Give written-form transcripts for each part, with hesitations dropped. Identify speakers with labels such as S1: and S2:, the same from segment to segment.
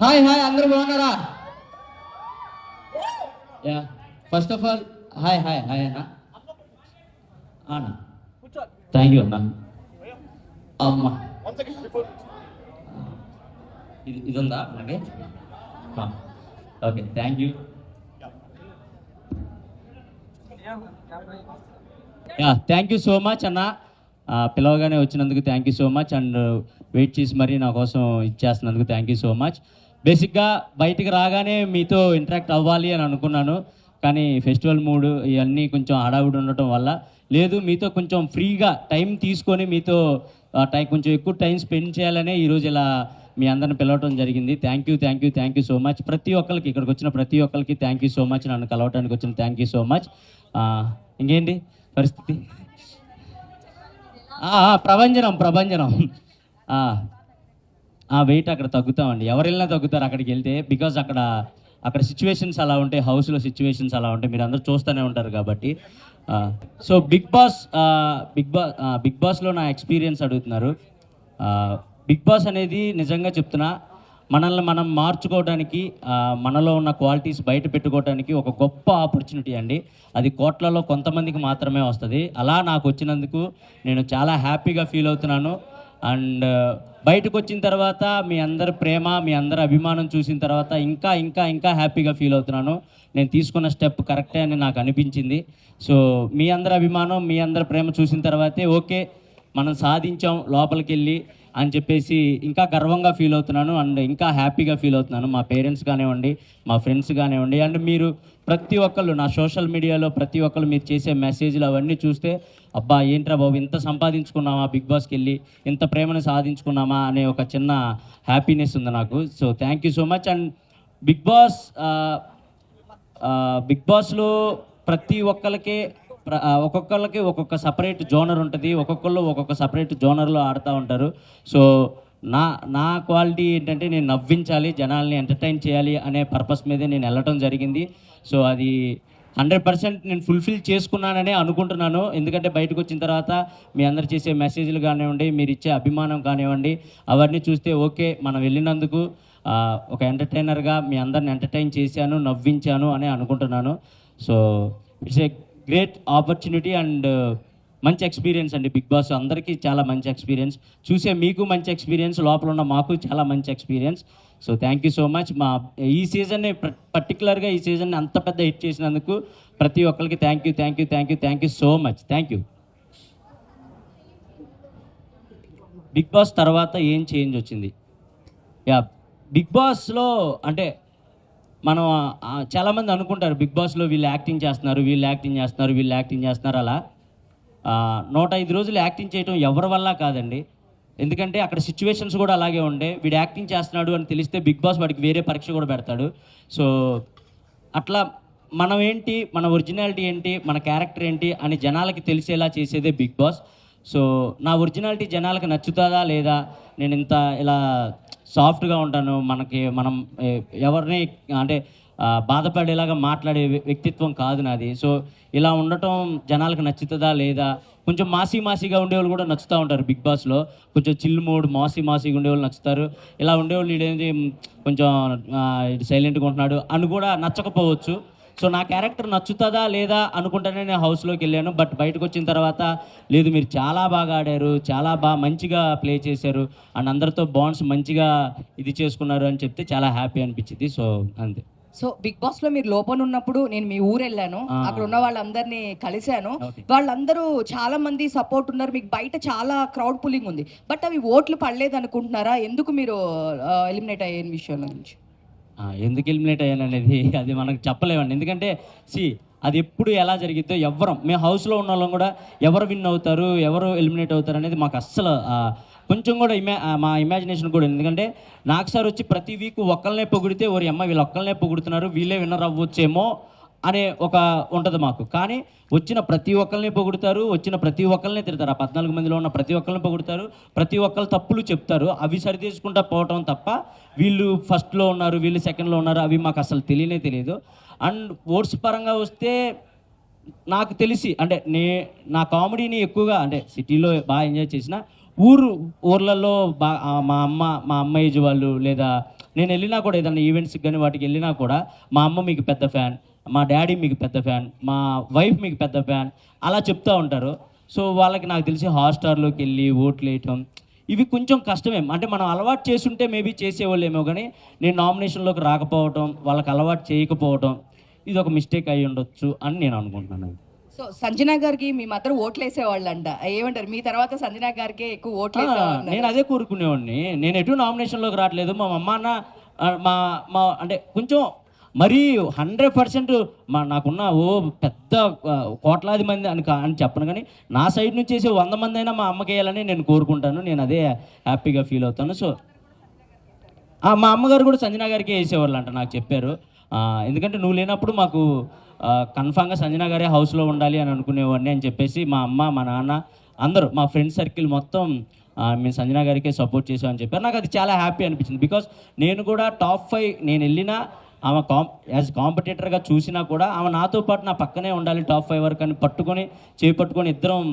S1: Hi hi అందరూ బాగున్నారా? Yeah first of all hi hi hi అన్న. అన్న థ్యాంక్ యూ అన్న. అమ్మ ఇది ఉందా మనకి? Okay thank you. Yeah thank you so much అన్న. పిలవగానే వచ్చినందుకు thank you so much. And wait చేసి మరీ నా కోసం ఇచ్చేస్తున్నందుకు థ్యాంక్ యూ సో మచ్. బేసిక్గా బయటికి రాగానే మీతో ఇంటరాక్ట్ అవ్వాలి అని అనుకున్నాను, కానీ ఫెస్టివల్ మూడ్ ఇవన్నీ కొంచెం హడావుడి ఉండటం వల్ల లేదు, మీతో కొంచెం ఫ్రీగా టైం తీసుకొని మీతో కొంచెం ఎక్కువ టైం స్పెండ్ చేయాలనే ఈరోజు ఇలా మీ అందరిని పిలవటం జరిగింది. Thank you thank you thank you so much. ప్రతి ఒక్కరికి ఇక్కడికి వచ్చిన ప్రతి ఒక్కరికి థ్యాంక్ యూ సో మచ్. నన్ను కలవటానికి వచ్చిన థ్యాంక్ యూ సో మచ్. ఇంకేంటి పరిస్థితి? ప్రభంజనం ప్రభంజనం వెయిట్ అక్కడ తగ్గుతామండి, ఎవరు వెళ్ళినా తగ్గుతారు అక్కడికి వెళ్తే. బికాజ్ అక్కడ సిచ్యువేషన్స్ అలా ఉంటాయి, హౌస్లో సిచ్యువేషన్స్ అలా ఉంటాయి, మీరు అందరూ చూస్తూనే ఉంటారు కాబట్టి. సో బిగ్ బాస్లో నా ఎక్స్పీరియన్స్ అడుగుతున్నారు. బిగ్ బాస్ అనేది నిజంగా చెప్తున్నా, మనల్ని మనం మార్చుకోవడానికి, మనలో ఉన్న క్వాలిటీస్ బయట పెట్టుకోవడానికి ఒక గొప్ప ఆపర్చునిటీ అండి. అది కోట్లలో కొంతమందికి మాత్రమే వస్తుంది. అలా నాకు వచ్చినందుకు నేను చాలా హ్యాపీగా ఫీల్ అవుతున్నాను. అండ్ బయటకు వచ్చిన తర్వాత మీ అందరి ప్రేమ, మీ అందరి అభిమానం చూసిన తర్వాత ఇంకా ఇంకా ఇంకా హ్యాపీగా ఫీల్ అవుతున్నాను. నేను తీసుకున్న స్టెప్ కరెక్టే అని నాకు అనిపించింది. సో మీ అందరి అభిమానం, మీ అందరి ప్రేమ చూసిన తర్వాతే ఓకే మనం సాధించాం లోపలికి వెళ్ళి అని చెప్పేసి ఇంకా గర్వంగా ఫీల్ అవుతున్నాను. అండ్ ఇంకా హ్యాపీగా ఫీల్ అవుతున్నాను. మా పేరెంట్స్ కానివ్వండి, మా ఫ్రెండ్స్ కానివ్వండి, అండ్ మీరు ప్రతి ఒక్కళ్ళు నా సోషల్ మీడియాలో ప్రతి ఒక్కళ్ళు మీరు చేసే మెసేజ్లు అవన్నీ చూస్తే అబ్బా ఏంట్రా బాబు ఇంత సంపాదించుకున్నామా, బిగ్ బాస్కి వెళ్ళి ఇంత ప్రేమను సాధించుకున్నామా అనే ఒక చిన్న హ్యాపీనెస్ ఉంది నాకు. So thank you so much. And బిగ్ బాస్లో ప్రతి ఒక్కరికి ఒక్కొక్క సపరేట్ జోనర్ ఉంటుంది, ఒక్కొక్కళ్ళు ఒక్కొక్క సపరేట్ జోనర్లో ఆడుతూ ఉంటారు. సో నా క్వాలిటీ ఏంటంటే నేను నవ్వించాలి, జనాల్ని ఎంటర్టైన్ చేయాలి అనే పర్పస్ మీదే నేను వెళ్ళటం జరిగింది. సో అది 100% నేను ఫుల్ఫిల్ చేసుకున్నాననే అనుకుంటున్నాను. ఎందుకంటే బయటకు వచ్చిన తర్వాత మీ అందరు చేసే మెసేజ్లు కానివ్వండి, మీరు ఇచ్చే అభిమానం కానివ్వండి, అవన్నీ చూస్తే ఓకే మనం వెళ్ళినందుకు ఒక ఎంటర్టైనర్గా మీ అందరిని ఎంటర్టైన్ చేశాను, నవ్వించాను అని అనుకుంటున్నాను. So it's a great opportunity and మంచి ఎక్స్పీరియన్స్ అండి. బిగ్ బాస్ అందరికీ చాలా మంచి ఎక్స్పీరియన్స్, చూసే మీకు మంచి ఎక్స్పీరియన్స్, లోపల ఉన్న మాకు చాలా మంచి experience. So thank you so much. ఈ సీజన్ని పర్టికులర్గా ఈ సీజన్ని అంత పెద్ద హిట్ చేసినందుకు ప్రతి ఒక్కరికి thank you thank you thank you thank you so much. Thank you. Bigg Boss తర్వాత ఏం చేంజ్ వచ్చింది? బిగ్ బాస్లో అంటే మనం చాలామంది అనుకుంటారు బిగ్ బాస్లో వీళ్ళు యాక్టింగ్ చేస్తున్నారు అలా 105 రోజులు యాక్టింగ్ చేయడం ఎవరి వల్ల కాదండి. ఎందుకంటే అక్కడ సిచ్యువేషన్స్ కూడా అలాగే ఉండే. వీడు యాక్టింగ్ చేస్తున్నాడు అని తెలిస్తే బిగ్ బాస్ వాడికి వేరే పరీక్ష కూడా పెడతాడు. సో అట్లా మనం ఏంటి, మన ఒరిజినాలిటీ ఏంటి, మన క్యారెక్టర్ ఏంటి అని జనాలకి తెలిసేలా చేసేదే బిగ్ బాస్. సో నా ఒరిజినాలిటీ జనాలకి నచ్చుతుందా లేదా, నేను ఇంత ఇలా సాఫ్ట్గా ఉంటాను, మనం ఎవరిని అంటే బాధపడేలాగా మాట్లాడే వ్యక్తిత్వం కాదు నాది. సో ఇలా ఉండటం జనాలకు నచ్చుతుందా లేదా, కొంచెం మాసీగా ఉండేవాళ్ళు కూడా నచ్చుతూ ఉంటారు బిగ్ బాస్లో. కొంచెం చిల్ మూడ్ మాసీగా ఉండేవాళ్ళు నచ్చుతారు. ఇలా ఉండేవాళ్ళు ఇదేంటి కొంచెం సైలెంట్గా ఉంటున్నాడు అని కూడా నచ్చకపోవచ్చు. సో నా క్యారెక్టర్ నచ్చుతుందా లేదా అనుకుంటేనే నేను హౌస్లోకి వెళ్ళాను. బట్ బయటకు వచ్చిన తర్వాత లేదు మీరు చాలా బాగా ఆడారు, చాలా మంచిగా ప్లే చేశారు అండ్ అందరితో బాండ్స్ మంచిగా ఇది చేసుకున్నారు అని చెప్తే చాలా హ్యాపీ అనిపించింది. సో అంతే.
S2: సో బిగ్ బాస్ లో మీరు లోపల ఉన్నప్పుడు నేను మీ ఊరు వెళ్ళాను, అక్కడ ఉన్న వాళ్ళందరినీ కలిశాను. వాళ్ళందరూ చాలా మంది సపోర్ట్ ఉన్నారు, మీకు బయట చాలా క్రౌడ్ పుల్లింగ్ ఉంది. బట్ అవి ఓట్లు పడలేదు అనుకుంటున్నారా? ఎందుకు మీరు ఎలిమినేట్ అయ్యే విషయం నుంచి?
S1: ఎందుకు ఎలిమినేట్ అయ్యాను అనేది అది మనకు చెప్పలేమండి. ఎందుకంటే అది ఎప్పుడు ఎలా జరిగిద్దో మేము హౌస్లో ఉన్న వాళ్ళం కూడా ఎవరు విన్ అవుతారు, ఎవరు ఎలిమినేట్ అవుతారు అనేది మాకు అస్సలు కొంచెం కూడా మా ఇమాజినేషన్ కూడా. ఎందుకంటే నాకు సార్ వచ్చి ప్రతి వీక్ ఒక్కళ్ళనే పొగిడితే వీళ్ళు ఒక్కళ్ళనే పొగుడుతున్నారు, వీళ్ళే విన్నర్ అవ్వచ్చేమో అనే ఒక ఉంటుంది మాకు. కానీ వచ్చిన ప్రతి ఒక్కరిని పొగుడుతారు, వచ్చిన ప్రతి ఒక్కరిని తిడతారు. 14 మందిలో ఉన్న ప్రతి ఒక్కరిని పొగుడుతారు, ప్రతి ఒక్కరు తప్పులు చెప్తారు. అవి సరిచేసుకుంటా పోవటం తప్ప వీళ్ళు ఫస్ట్లో ఉన్నారు, వీళ్ళు సెకండ్లో ఉన్నారు అవి మాకు అసలు తెలియదు. అండ్ ఓట్స్ పరంగా వస్తే నాకు తెలిసి అంటే నా కామెడీని ఎక్కువగా అంటే సిటీలో బాగా ఎంజాయ్ చేసిన ఊర్లలో మా అమ్మ ఏజ్ వాళ్ళు లేదా నేను వెళ్ళినా కూడా ఏదైనా ఈవెంట్స్కి కానీ వాటికి వెళ్ళినా కూడా మా అమ్మ మీకు పెద్ద ఫ్యాన్, మా డాడీ మీకు పెద్ద ఫ్యాన్, మా వైఫ్ మీకు పెద్ద ఫ్యాన్ అలా చెప్తూ ఉంటారు. సో వాళ్ళకి నాకు తెలిసి హాట్‌స్టార్‌లోకి వెళ్ళి ఓట్లు వేయటం ఇవి కొంచెం కష్టమే. అంటే మనం అలవాటు చేసుంటే మేబీ చేసేవాళ్ళేమో కానీ నేను నామినేషన్‌లోకి రాకపోవటం, వాళ్ళకి అలవాటు చేయకపోవటం ఇది ఒక మిస్టేక్ అయ్యి ఉండొచ్చు అని నేను అనుకుంటున్నాను.
S2: సో సంజన గారికి మీ మదర్ ఓట్లు వేసేవాళ్ళంట, ఏమంటారు? మీ తర్వాత సంజన గారికి ఎక్కువ ఓట్లు వేసేవాళ్ళు.
S1: నేను అదే కోరుకునేవాడిని. నేను ఎటు నామినేషన్‌లోకి రావట్లేదు. మా మమ్మ అన్న మా మా అంటే కొంచెం మరీ 100% నాకున్న పెద్ద కోట్లాది మంది అని చెప్పను కానీ నా సైడ్ నుంచి చేసే 100 మంది అయినా మా అమ్మకి వేయాలని నేను కోరుకుంటాను. నేను అదే హ్యాపీగా ఫీల్ అవుతాను. సో మా అమ్మగారు కూడా సంజన గారికి వేసేవాళ్ళంట నాకు చెప్పారు. ఎందుకంటే నువ్వు లేనప్పుడు మాకు కన్ఫామ్గా సంజన గారే హౌస్లో ఉండాలి అని అనుకునేవాడిని అని చెప్పేసి మా అమ్మ మా నాన్న అందరూ మా ఫ్రెండ్ సర్కిల్ మొత్తం మేము సంజన గారికే సపోర్ట్ చేసామని చెప్పారు. నాకు అది చాలా హ్యాపీ అనిపించింది. బికాస్ నేను కూడా టాప్ 5 నేను వెళ్ళినా ఆమె యాజ్ కాంపిటేటర్గా చూసినా కూడా ఆమె నాతో పాటు నా పక్కనే ఉండాలి టాప్ 5 వరకు అని చేపట్టుకొని ఇద్దరం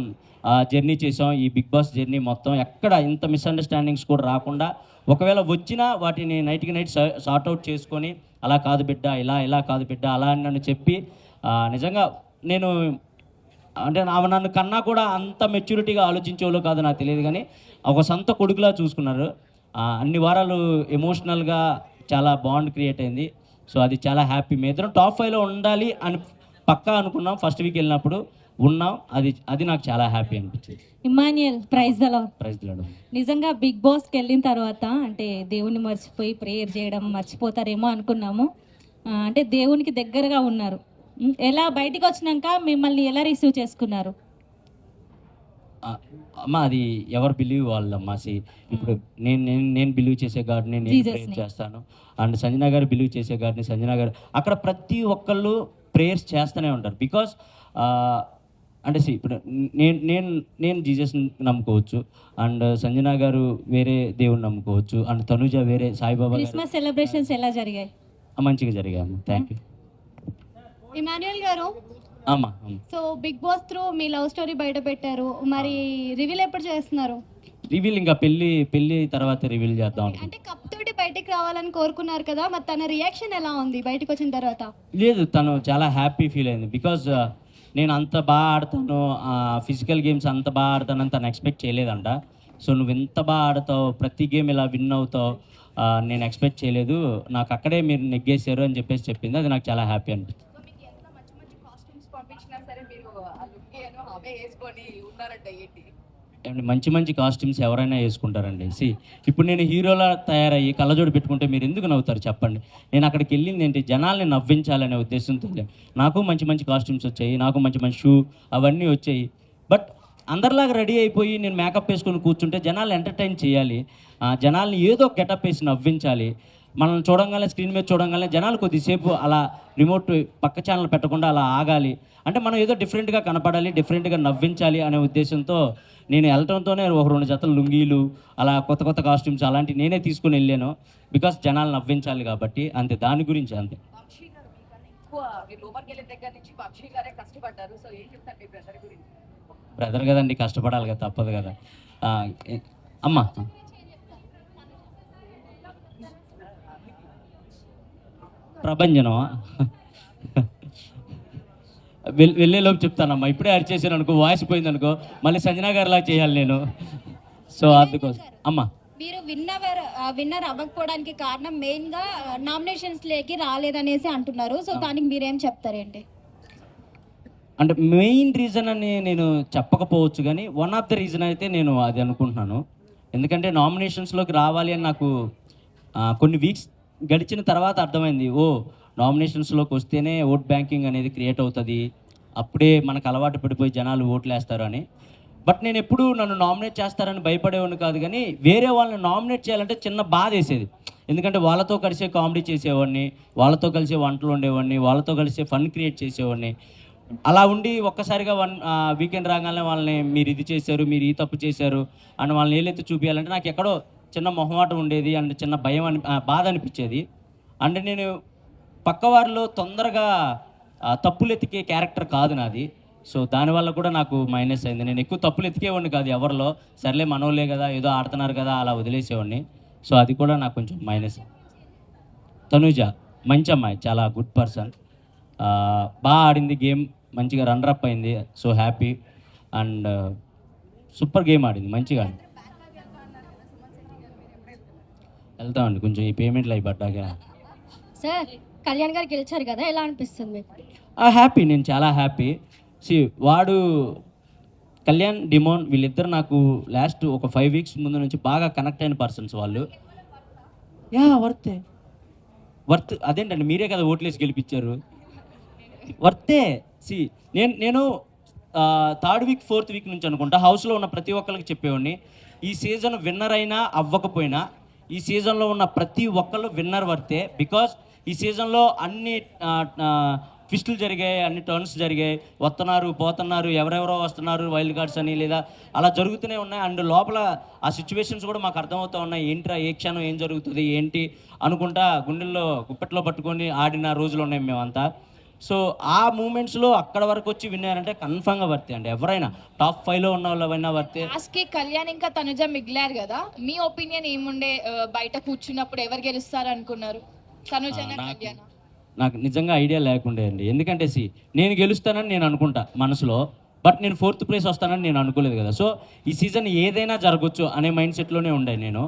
S1: జర్నీ చేసాం. ఈ బిగ్ బాస్ జర్నీ మొత్తం ఎక్కడ ఇంత మిస్అండర్స్టాండింగ్స్ కూడా రాకుండా, ఒకవేళ వచ్చినా వాటిని నైట్కి నైట్ సార్ట్అవుట్ చేసుకొని అలా కాదు బిడ్డ, ఇలా కాదు బిడ్డ అలా అని నన్ను చెప్పి నిజంగా నేను అంటే ఆమె నన్ను కన్నా కూడా అంత మెచ్యూరిటీగా ఆలోచించేవాళ్ళు కాదు నాకు తెలియదు కానీ ఒక సొంత కొడుకులా చూసుకున్నారు. అన్ని వారాలు ఎమోషనల్గా చాలా బాండ్ క్రియేట్ అయింది. సో అది చాలా హ్యాపీ. మీ ఇద్దరం టాప్ 5లో ఉండాలి అని పక్కా అనుకున్నాం. ఫస్ట్ వీక్ వెళ్ళినప్పుడు ఉన్నాం. అది నాకు చాలా హ్యాపీ అనిపించింది.
S3: Emmanuel, praise the Lord.
S1: Praise the Lord.
S3: నిజంగా బిగ్ బాస్కి వెళ్ళిన తర్వాత అంటే దేవుని మర్చిపోయి ప్రేయర్ చేయడం మర్చిపోతారేమో అనుకున్నాము. అంటే దేవునికి దగ్గరగా ఉన్నారు. ఎలా బయటికి వచ్చినాక మిమ్మల్ని ఎలా రిసీవ్ చేసుకున్నారు?
S1: అమ్మ అది ఎవరు బిలీవ్ వాళ్ళమ్మా. ఇప్పుడు నేను బిలీవ్ చేసే గాడిని నేను ప్రేయర్ చేస్తాను. అండ్ సంజన గారు బిలీవ్ చేసే గాడిని సంజన గారు అక్కడ ప్రతి ఒక్కళ్ళు ప్రేయర్స్ చేస్తూనే ఉంటారు. బికాస్ అంటే ఇప్పుడు నేను జీసస్ నమ్ముకోవచ్చు, అండ్ సంజన గారు వేరే దేవుని నమ్ముకోవచ్చు, అండ్ తనుజ వేరే సాయిబాబా.
S3: క్రిస్మస్ సెలబ్రేషన్స్ ఎలా జరిగాయి?
S1: మంచిగా జరిగాయి. Thank you.
S4: ఇమాన్యుయల్ గారు,
S1: అమ్మా
S4: సో బిగ్ బాస్ త్రూ మీ లవ్ స్టోరీ బయట పెట్టారు, మరి రివీల్ ఎప్పుడు చేస్తున్నారు?
S1: రివీల్ ఇంకా పెళ్లి తర్వాత రివీల్ చేద్దాం.
S4: అంటే కప్ తోటి బయటికి రావాలని కోరుకున్నారు కదా, మరి తన రియాక్షన్ ఎలా ఉంది బయటకు వచ్చిన తర్వాత?
S1: లేదు, తను చాలా హ్యాపీ ఫీల్ అయింది. బికాజ్ నేను అంత బాగా ఆడతాను, ఫిజికల్ గేమ్స్ అంత బాగా ఆడతానని తను ఎక్స్పెక్ట్ చేయలేదంట. సో నువ్వు ఎంత బాగా ఆడతావు, ప్రతి గేమ్ ఇలా విన్ అవుతావు, నేను ఎక్స్పెక్ట్ చేయలేదు, నాకు అక్కడే మీరు నెగ్గేశారు అని చెప్పేసి చెప్పింది. అది నాకు చాలా హ్యాపీ అనిపించింది. మంచి కాస్ట్యూమ్స్ ఎవరైనా వేసుకుంటారండి. ఇప్పుడు నేను హీరోలా తయారయ్యి కళ్ళజోడు పెట్టుకుంటే మీరు ఎందుకు నవ్వుతారు చెప్పండి? నేను అక్కడికి వెళ్ళింది ఏంటి, జనాల్ని నవ్వించాలనే ఉద్దేశంతో. నాకు మంచి కాస్ట్యూమ్స్ వచ్చాయి, నాకు మంచి షూ అవన్నీ వచ్చాయి. బట్ అందరిలాగా రెడీ అయిపోయి నేను మేకప్ వేసుకొని కూర్చుంటే జనాలు ఎంటర్టైన్ చేయాలి, జనాల్ని ఏదో గెటప్ వేసి నవ్వించాలి. మనం చూడంగానే స్క్రీన్ మీద చూడంగానే జనాలు కొద్దిసేపు అలా రిమోట్ పక్క ఛానల్ పెట్టకుండా అలా ఆగాలి. అంటే మనం ఏదో డిఫరెంట్గా కనపడాలి, డిఫరెంట్గా నవ్వించాలి అనే ఉద్దేశంతో నేను వెళ్ళటంతోనే ఒక 2 జతల లుంగీలు అలా కొత్త కాస్ట్యూమ్స్ అలాంటివి నేనే తీసుకుని వెళ్ళాను. బికాస్ జనాలు నవ్వించాలి కాబట్టి, అంతే, దాని గురించి అంతే. బ్రదర్ కదండి, కష్టపడాలి కదా, తప్పదు కదా. అమ్మా ప్రభంజనమా వెళ్ళేలోపు చెప్తానమ్మా. ఇప్పుడే అరిచేసాను అనుకో, వాయిస్ పోయింది అనుకో, మళ్ళీ సంజనా గారిలా చేయాలి నేను. సో అందుకోసం అమ్మా.
S4: మీరు విన్నర్ అవ్వకపోవడానికి కారణం మెయిన్ గా నామినేషన్స్ లేకి రాలేదనేసి అంటున్నారు. సో దానికి మీరేం చెప్తారేంటి?
S1: అంటే మెయిన్ రీజన్ అని నేను చెప్పకపోవచ్చు కానీ వన్ ఆఫ్ ద రీజన్ అయితే నేను అది అనుకుంటున్నాను. ఎందుకంటే నామినేషన్స్లోకి రావాలి అని నాకు కొన్ని వీక్స్ గడిచిన తర్వాత అర్థమైంది, నామినేషన్స్లోకి వస్తేనే ఓట్ బ్యాంకింగ్ అనేది క్రియేట్ అవుతుంది, అప్పుడే మనకు అలవాటు పడిపోయి జనాలు ఓట్లు వేస్తారు అని. బట్ నేను ఎప్పుడూ నన్ను నామినేట్ చేస్తారని భయపడేవాడిని కాదు, కానీ వేరే వాళ్ళని నామినేట్ చేయాలంటే చిన్న బాధ వేసేది. ఎందుకంటే వాళ్ళతో కలిసే కామెడీ చేసేవాడిని, వాళ్ళతో కలిసే వంటలు ఉండేవాడిని, వాళ్ళతో కలిసే ఫన్ క్రియేట్ చేసేవాడిని. అలా ఉండి ఒక్కసారిగా వీకెండ్ రాగానే వాళ్ళని మీరు ఇది చేశారు, మీరు ఈ తప్పు చేశారు అని వాళ్ళని ఏలైతే చూపించాలంటే నాకు ఎక్కడో చిన్న మొహమాటం ఉండేది, అండ్ చిన్న భయం బాధ అనిపించేది. అండ్ నేను పక్కవారిలో తొందరగా తప్పులు ఎతికే క్యారెక్టర్ కాదు నాది. సో దానివల్ల కూడా నాకు మైనస్ అయింది. నేను ఎక్కువ తప్పులు ఎతికేవాడిని కాదు ఎవరిలో. సర్లే మనోళ్ళే కదా, ఏదో ఆడుతున్నారు కదా అలా వదిలేసేవాడిని. సో అది కూడా నాకు కొంచెం మైనస్. తనుజ మంచి అమ్మాయి, చాలా గుడ్ పర్సన్, బాగా ఆడింది గేమ్, మంచిగా రన్నరప్ అయింది. So happy. And super game ఆడింది, మంచిగా ఆడింది. వెళ్తామండి కొంచెం ఈ పేమెంట్లు అయి పడ్డాక.
S4: సార్ కళ్యాణ్ గారు గెలిచారు కదా, ఎలా అనిపిస్తుంది మీకు?
S1: హ్యాపీ, నేను చాలా హ్యాపీ. వాడు కళ్యాణ్, డిమోన్ వీళ్ళిద్దరు నాకు లాస్ట్ ఒక 5 weeks ముందు నుంచి బాగా కనెక్ట్ అయిన పర్సన్స్ వాళ్ళు. వర్త్ అదేంటండి, మీరే కదా ఓట్లేసి గెలిపించారు. వర్తే. నేను 3rd week 4th week నుంచి అనుకుంటా హౌస్లో ఉన్న ప్రతి ఒక్కరికి చెప్పేవాడిని, ఈ సీజన్ విన్నర్ అయినా అవ్వకపోయినా ఈ సీజన్లో ఉన్న ప్రతి ఒక్కళ్ళు విన్నర్ వర్తే. బికాజ్ ఈ సీజన్లో అన్ని ట్విస్టులు జరిగాయి, అన్ని టర్న్స్ జరిగాయి, వస్తున్నారు పోతున్నారు, ఎవరెవరో వస్తున్నారు వైల్డ్ కార్డ్స్ అని, లేదా అలా జరుగుతూనే ఉన్నాయి. అండ్ లోపల ఆ సిచ్యువేషన్స్ కూడా మాకు అర్థమవుతూ ఉన్నాయి. ఏంట్రా ఏ క్షణం ఏం జరుగుతుంది ఏంటి అనుకుంటా గుండెల్లో గుప్పెట్లో పట్టుకొని ఆడిన రోజులు ఉన్నాయి మేమంతా. సో ఆ మూమెంట్స్లో అక్కడ వరకు వచ్చి విన్నారంటే కన్ఫామ్గా వర్తే అండి. ఎవరైనా టాప్ 5లో ఉన్న వాళ్ళైనా వర్తే.
S5: లాస్ట్కి కళ్యాణ్ ఇంకా తనుజ మిగిలారు కదా, మీ ఒపీనియన్ ఏముండే? బయట కూర్చున్నప్పుడు ఎవరు గెలుస్తారు అనుకున్నారు, తనుజనా కళ్యాణ్?
S1: నాకు నిజంగా ఐడియా లేకుండే అండి. ఎందుకంటే నేను గెలుస్తానని నేను అనుకుంటా మనసులో, బట్ నేను 4th place వస్తానని నేను అనుకోలేదు కదా. సో ఈ సీజన్ ఏదైనా జరగచ్చు అనే మైండ్ సెట్లోనే ఉండే నేను.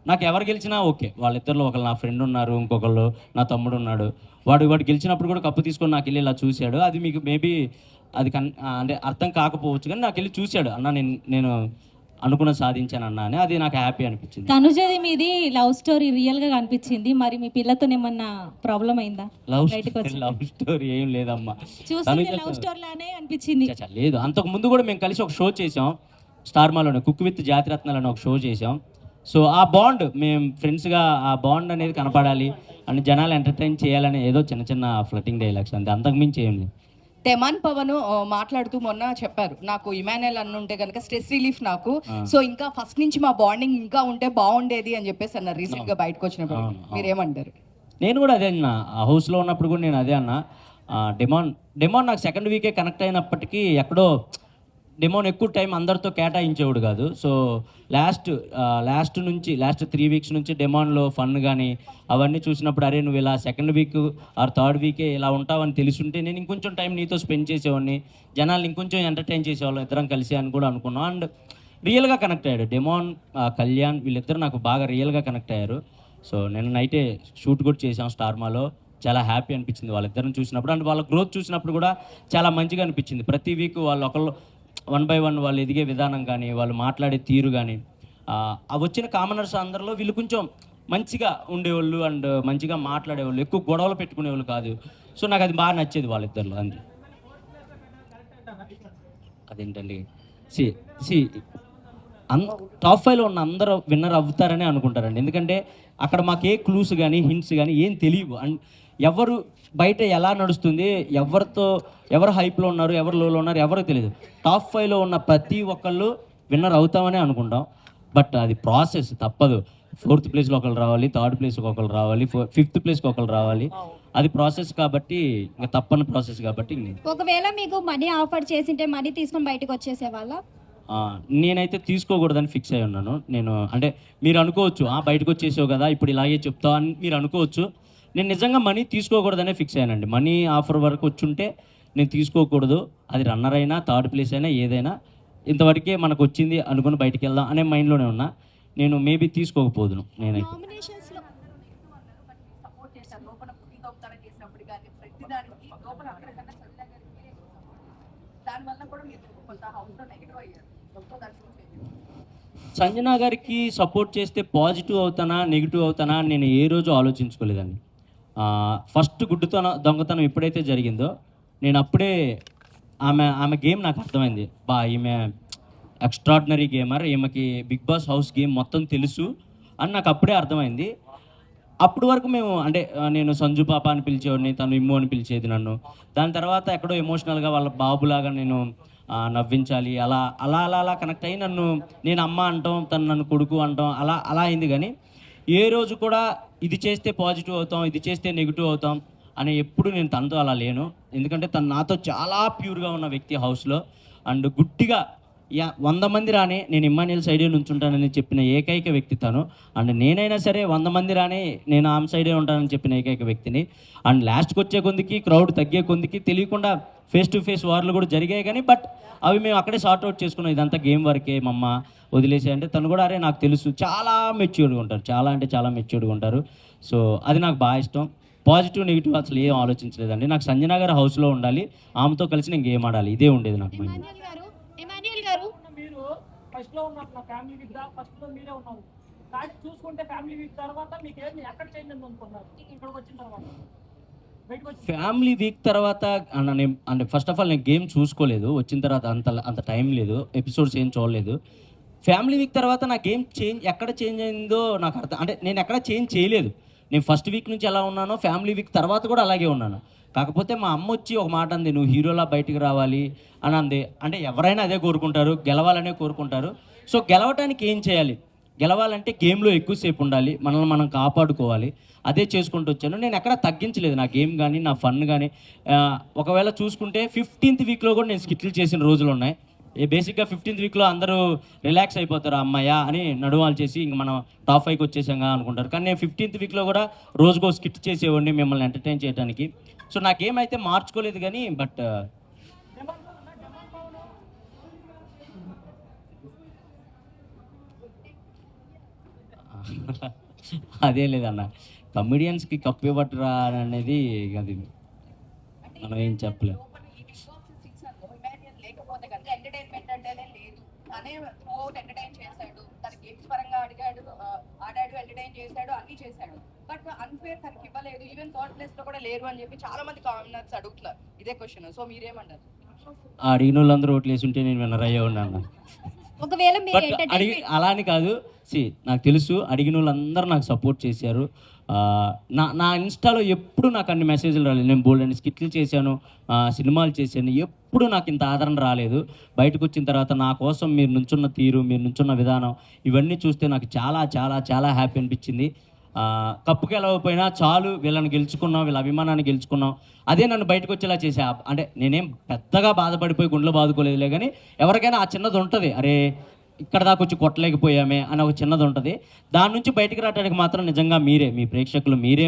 S1: నాకు ఎవరు గెలిచినా ఓకే. వాళ్ళిద్దరిలో ఒకళ్ళు నా ఫ్రెండ్ ఉన్నారు, ఇంకొకళ్ళు నా తమ్ముడు ఉన్నాడు. వాడు గెలిచినప్పుడు కూడా కప్పు తీసుకొని నాకు వెళ్ళి ఇలా చూశాడు. అది మీకు మేబీ అది అంటే అర్థం కాకపోవచ్చు, కానీ నాకు వెళ్ళి చూశాడు, అన్న నేను అనుకున్న సాధించాను అన్న అని. అది నాకు హ్యాపీ అనిపించింది.
S3: తనుజది మీది లవ్ స్టోరీ రియల్ గా కనిపించింది, మరి మీ పిల్లతో ఏమన్నా ప్రాబ్లం అయిందా?
S1: లవ్ స్టోరీ ఏం లేదమ్మా,
S3: చూస్తుంటే లవ్ స్టోరీ లానే అనిపించింది.
S1: లేదు. అంతకు ముందు కూడా మేము కలిసి ఒక షో చేసాం స్టార్ మాలోనే, కుక్ విత్ జాతిరత్నాలు అని ఒక షో చేసాం. సో ఆ బాండ్, మేము ఫ్రెండ్స్గా ఆ బాండ్ అనేది కనపడాలి అని, జనాలు ఎంటర్టైన్ చేయాలని ఏదో చిన్న చిన్న ఫ్లటింగ్ డైలాగ్స్ అంతే, అంతకుమించి ఏం లేదు.
S2: తెమాన్ పవన్ మాట్లాడుతూ మొన్న చెప్పారు, నాకు ఇమాన్యుయల్ అన్న ఉంటే కనుక స్ట్రెస్ రిలీఫ్ నాకు, సో ఇంకా ఫస్ట్ నుంచి మా బాండింగ్ ఇంకా ఉంటే బాగుండేది అని చెప్పేసి అన్నారు రీసెంట్ గా బయటకు వచ్చినప్పుడు. మీరేమంటారు?
S1: నేను కూడా అదే అన్న, హౌస్లో ఉన్నప్పుడు కూడా నేను అదే అన్న. డెమాన్ నాకు 2nd week కనెక్ట్ అయినప్పటికీ ఎక్కడో డెమోన్ ఎక్కువ టైం అందరితో కేటాయించేవాడు కాదు. సో లాస్ట్ 3 weeks నుంచి డెమోన్లో ఫన్ కానీ అవన్నీ చూసినప్పుడు, అరే నువ్వు ఇలా 2nd week are 3rd week ఇలా ఉంటావని తెలుసుంటే నేను ఇంకొంచెం టైం నీతో స్పెండ్ చేసేవాడిని, జనాలు ఇంకొంచెం ఎంటర్టైన్ చేసేవాళ్ళం ఇద్దరం కలిసి అని కూడా అనుకున్నాం. అండ్ రియల్గా కనెక్ట్ అయ్యాడు డెమోన్, కళ్యాణ్ వీళ్ళిద్దరు నాకు బాగా రియల్గా కనెక్ట్ అయ్యారు. సో నేను నైటే షూట్ కూడా చేసాం స్టార్మాలో, చాలా హ్యాపీ అనిపించింది వాళ్ళిద్దరిని చూసినప్పుడు. అండ్ వాళ్ళ గ్రోత్ చూసినప్పుడు కూడా చాలా మంచిగా అనిపించింది. ప్రతి వీక్ వాళ్ళు ఒకళ్ళు 1 by 1 వాళ్ళు ఎదిగే విధానం కానీ, వాళ్ళు మాట్లాడే తీరు కానీ, వచ్చిన కామనర్స్ అందరిలో వీళ్ళు కొంచెం మంచిగా ఉండేవాళ్ళు అండ్ మంచిగా మాట్లాడేవాళ్ళు, ఎక్కువ గొడవలు పెట్టుకునేవాళ్ళు కాదు. సో నాకు అది బాగా నచ్చేది వాళ్ళిద్దరిలో. అంతే. అదేంటండి, టాప్ 5లో ఉన్న అందరూ విన్నర్ అవుతారని అనుకుంటారండి. ఎందుకంటే అక్కడ మాకు ఏ క్లూస్ కానీ హింట్స్ కానీ ఏం తెలియవు. అండ్ ఎవరు బయట ఎలా నడుస్తుంది, ఎవరు హైప్లో ఉన్నారు, ఎవరు లోలో ఉన్నారు ఎవరో తెలియదు. టాప్ 5లో ఉన్న ప్రతి ఒక్కళ్ళు విన్నర్ అవుతామని అనుకుంటాం, బట్ అది ప్రాసెస్, తప్పదు. 4th place ఒకళ్ళు రావాలి, 3rd place ఒకళ్ళు రావాలి, 5th place ఒకళ్ళు రావాలి. అది ప్రాసెస్ కాబట్టి, ఇంకా తప్పని ప్రాసెస్ కాబట్టి.
S4: ఒకవేళ మీకు మనీ ఆఫర్ చేసింటే మనీ తీసుకొని బయటకు వచ్చేసే వాళ్ళ?
S1: నేనైతే తీసుకోకూడదని ఫిక్స్ అయి ఉన్నాను. నేను అంటే మీరు అనుకోవచ్చు, బయటకు వచ్చేసావు కదా ఇప్పుడు ఇలాగే చెప్తావు అని మీరు అనుకోవచ్చు. నేను నిజంగా మనీ తీసుకోకూడదనే ఫిక్స్ అయ్యానండి. మనీ ఆఫర్ వరకు వచ్చుంటే నేను తీసుకోకూడదు, అది రన్నర్ అయినా 3rd place అయినా ఏదైనా ఇంతవరకే మనకు వచ్చింది అనుకుని బయటికి వెళ్దాం అనే మైండ్లోనే ఉన్నా. నేను మేబీ తీసుకోకపోదును. నేనైతే సంజన గారికి సపోర్ట్ చేస్తే పాజిటివ్ అవుతానా నెగిటివ్ అవుతానా నేను ఏ రోజు ఆలోచించుకోలేదండి. ఫస్ట్ దొంగతనం ఎప్పుడైతే జరిగిందో నేను అప్పుడే ఆమె గేమ్ నాకు అర్థమైంది. ఈమె ఎక్స్ట్రాడినరీ గేమర్, ఈమెకి బిగ్ బాస్ హౌస్ గేమ్ మొత్తం తెలుసు అని నాకు అప్పుడే అర్థమైంది. అప్పటి వరకు మేము అంటే నేను సంజు పాప అని పిలిచేవాడిని, తను ఇమ్ము అని పిలిచేది నన్ను. దాని తర్వాత ఎక్కడో ఎమోషనల్గా వాళ్ళ బాబులాగా నేను నవ్వించాలి, అలా అలా అలా అలా కనెక్ట్ అయ్యి నేను అమ్మ అంటాం, తను నన్ను కొడుకు అంటాం, అలా అయింది. కానీ ఏ రోజు కూడా ఇది చేస్తే పాజిటివ్ అవుతాం, ఇది చేస్తే నెగిటివ్ అవుతాం అని ఎప్పుడు నేను తనతో అలా లేను. ఎందుకంటే తను నాతో చాలా ప్యూర్గా ఉన్న వ్యక్తి హౌస్లో. అండ్ గుట్టిగా 100 మంది రానే నేను ఇమ్మాన్యుయల్ సైడే నుంచుంటానని చెప్పిన ఏకైక వ్యక్తి తను. అండ్ నేనైనా సరే 100 మంది రానే నేను ఆమె సైడే ఉంటానని చెప్పిన ఏకైక వ్యక్తిని. అండ్ లాస్ట్కి వచ్చే కొందికి క్రౌడ్ తగ్గే కొందికి తెలియకుండా ఫేస్ టు ఫేస్ వార్లు కూడా జరిగాయి కానీ బట్ అవి మేము అక్కడే సార్ట్అవుట్ చేసుకున్నాం. ఇదంతా గేమ్ వరకే మమ్మ వదిలేసే అంటే తను కూడా అరే నాకు తెలుసు చాలా మెచ్యూర్డ్గా ఉంటారు, చాలా అంటే చాలా మెచ్యూర్డ్గా ఉంటారు. సో అది నాకు బాగా ఇష్టం. పాజిటివ్ నెగిటివ్ అసలు ఏం ఆలోచించలేదండి. నాకు సంజన గారు హౌస్లో ఉండాలి, ఆమెతో కలిసి నేను గేమ్ ఆడాలి, ఇదే ఉండేది నాకు మైండ్.
S5: ఎమాన్యుయల్ గారు
S6: మీరు ఫస్ట్ లో ఉన్నారు నా ఫ్యామిలీ వీక్ ఫస్ట్ లో మీరే ఉన్నారు, కానీ చూసుకుంటే ఫ్యామిలీ వీక్ తర్వాత మీకు ఏమి ఎక్కడ చేంజ్ అయింది అనుకున్నారు ఇక్కడికి వచ్చిన తర్వాత?
S1: ఫ్యామిలీ వీక్ తర్వాత అంటే ఫస్ట్ ఆఫ్ ఆల్ నేను గేమ్ చూసుకోలేదు, వచ్చిన తర్వాత అంత టైం లేదు, ఎపిసోడ్స్ ఏం చూడలేదు. ఫ్యామిలీ వీక్ తర్వాత నా గేమ్ ఎక్కడ చేంజ్ అయిందో నాకు అర్థం, అంటే నేను ఎక్కడ చేంజ్ చేయలేదు. నేను ఫస్ట్ వీక్ నుంచి ఎలా ఉన్నానో ఫ్యామిలీ వీక్ తర్వాత కూడా అలాగే ఉన్నాను. కాకపోతే మా అమ్మ వచ్చి ఒక మాట అంది, నువ్వు హీరోలా బయటికి రావాలి అని అంది. అంటే ఎవరైనా అదే కోరుకుంటారు, గెలవాలనే కోరుకుంటారు. సో గెలవటానికి ఏం చేయాలి? గెలవాలంటే గేమ్లో ఎక్కువసేపు ఉండాలి, మనల్ని మనం కాపాడుకోవాలి, అదే చేసుకుంటూ వచ్చాను. నేను ఎక్కడ తగ్గించలేదు నా గేమ్ కానీ నా ఫన్ కానీ. ఒకవేళ చూసుకుంటే 15th వీక్లో కూడా నేను స్కిట్లు చేసిన రోజులు ఉన్నాయి. బేసిక్గా 15th వీక్లో అందరూ రిలాక్స్ అయిపోతారు, అమ్మాయ అని నడువాలు చేసి ఇంక మనం టాప్ 5కి వచ్చేసాంగా అనుకుంటారు. కానీ నేను 15th వీక్లో కూడా రోజుకో స్కిట్ చేసేవాడిని మిమ్మల్ని ఎంటర్టైన్ చేయడానికి. సో నాకేమైతే మార్చుకోలేదు కానీ బట్ అదే లేదన్న, కమెడియన్స్కి కప్పు ఇవ్వట్రా అనేది అది మనం ఏం చెప్పలేము.
S2: లేకపోతే కనుక ఎంటర్టైన్మెంట్ అంటేనే లేదు, తనే త్రూఅవుట్ ఎంటర్టైన్ చేశాడు, తన గేమ్స్ పరంగా ఆడాడు, ఎంటర్టైన్ చేశాడు, అన్ని చేశాడు. బట్ అన్ఫేర్ తనకి ఇవ్వలేదు, ఈవెన్ థర్డ్ ప్లేస్ లో కూడా లేరు అని చెప్పి చాలా మంది కామెంట్స్ అడుగుతున్నారు ఇదే క్వశ్చన్. సో మీరేమంటారు?
S1: అడిగిన వాళ్ళందరూ ఓట్లు వేసి ఉంటే నేను విన్నర్ అయ్యే ఉన్నాను.
S4: ఒకవేళ మీరు
S1: బట్ అలా అని కాదు, నాకు తెలుసు అడిగిన వాళ్ళందరూ నాకు సపోర్ట్ చేశారు. నా ఇన్స్టాలో ఎప్పుడు నాకు అన్ని మెసేజ్లు రాలేదు. నేను బోల్డ్ అని స్కిట్లు చేశాను, సినిమాలు చేశాను, ఎప్పుడు నాకు ఇంత ఆదరణ రాలేదు. బయటకు వచ్చిన తర్వాత నా కోసం మీరు నుంచున్న తీరు, మీరు నుంచున్న విధానం, ఇవన్నీ చూస్తే నాకు చాలా చాలా చాలా హ్యాపీ అనిపించింది. కప్పుకి వెళ్ళకపోయినా చాలు, వీళ్ళని గెలుచుకున్నాం, వీళ్ళ అభిమానాన్ని గెలుచుకున్నాం, అదే నన్ను బయటకు వచ్చేలా చేసా. అంటే నేనేం పెద్దగా బాధపడిపోయి గుండెలో బాదుకోలేదులే, కానీ ఎవరికైనా ఆ చిన్నది ఉంటుంది, అరే ఇక్కడ దాకా వచ్చి కొట్టలేకపోయామే అని ఒక చిన్నది ఉంటుంది. దాని నుంచి బయటకు రావడానికి మాత్రం నిజంగా మీరే, మీ ప్రేక్షకులు మీరే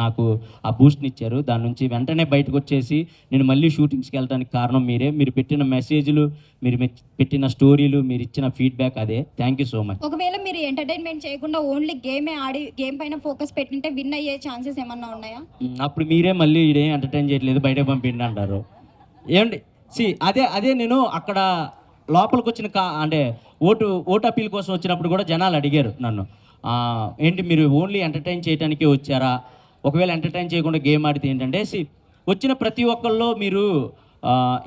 S1: నాకు ఆ బూస్ట్ని ఇచ్చారు. దాని నుంచి వెంటనే బయటకు వచ్చేసి నేను మళ్ళీ షూటింగ్స్కి వెళ్ళడానికి కారణం మీరే. మీరు పెట్టిన మెసేజ్లు, మీరు పెట్టిన స్టోరీలు, మీరు ఇచ్చిన ఫీడ్బ్యాక్, అదే. Thank you so much.
S4: ఒకవేళ మీరు ఎంటర్టైన్మెంట్ చేయకుండా ఓన్లీ గేమే ఆడి గేమ్ పైన ఫోకస్ పెట్టింటే విన్ అయ్యే ఛాన్సెస్ ఏమన్నా ఉన్నాయా?
S1: అప్పుడు మీరే మళ్ళీ ఇదేం ఎంటర్టైన్ చేయట్లేదు, బయటకు పంపిండి అంటారు. ఏమండి అదే నేను అక్కడ లోపలికి వచ్చిన అంటే ఓటు అప్పీల్ కోసం వచ్చినప్పుడు కూడా జనాలు అడిగారు నన్ను, ఏంటి మీరు ఓన్లీ ఎంటర్టైన్ చేయడానికే వచ్చారా? ఒకవేళ ఎంటర్టైన్ చేయకుండా గేమ్ ఆడితే ఏంటంటే వచ్చిన ప్రతి ఒక్కళ్ళు మీరు